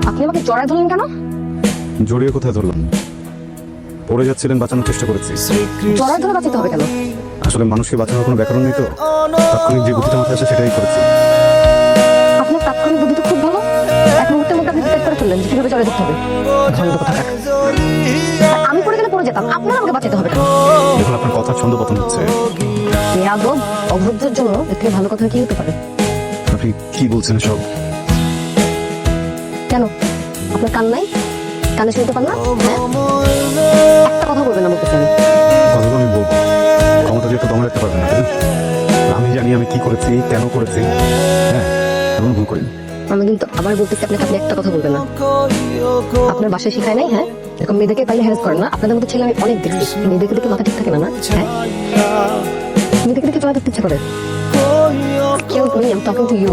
আপনি আমাকে জড়ায় ধরলেন কেন? জড়িয়ে কোথায় ধরলাম? পড়ে যাচ্ছিলেন, বাঁচানোর চেষ্টা করেছি। জড়ায় ধরে বাঁচাতে হবে কেন? আসলে মানুষকে বাঁচানোর কোনো ব্যাকরণ নেই তো, তাৎক্ষণিক যে বুদ্ধিটা মাথায় আসে সেটাই করেছি। আপনার তাৎক্ষণিক বুদ্ধি তো খুব ভালো। এক মুহূর্তের মধ্যে আপনি ডিসাইড করে ফেললেন যে কিভাবে জড়ায় ধরতে হবে। ভণ্ড কোথাকার। আর আমি পড়ে গেলে পড়ে যেতাম, আপনার আমাকে বাঁচাতে হবে কেন? দেখুন আপনার কথা ছন্দ পতন হচ্ছে। বেয়াদব, অভদ্রের জন্য এর থেকে ভালো কথা কি হতে পারে? আপনি কি বলছেন সব? কেন আপনার কান নাই? কানে শুনতে পান না? হ্যাঁ, একটা কথা বলবেন না বলতেছি আমি। কথা তো আমি বলবো, ক্ষমতা দিয়ে তো দমে রাখতে পারবেন না, তাই না? আমি জানি আমি কি করেছি, কেন করেছি। হ্যাঁ, এমন ভুল করিনি। আমি কিন্তু আবার বলতেছি আপনাকে, আপনি একটা কথা বলবেন না। আপনার বাসায় শিখায় নাই? হ্যাঁ, এরকম মেয়েদেরকে পাইলে হ্যারাস করেন না? আপনাদের মতো ছেলে আমি অনেক দেখছি। মেয়েদেরকে দেখে মাথা ঠিক থাকে না, না? হ্যাঁ, মেয়েদেরকে দেখে চলা দেখতে ইচ্ছা করে। Excuse me, I'm talking to you.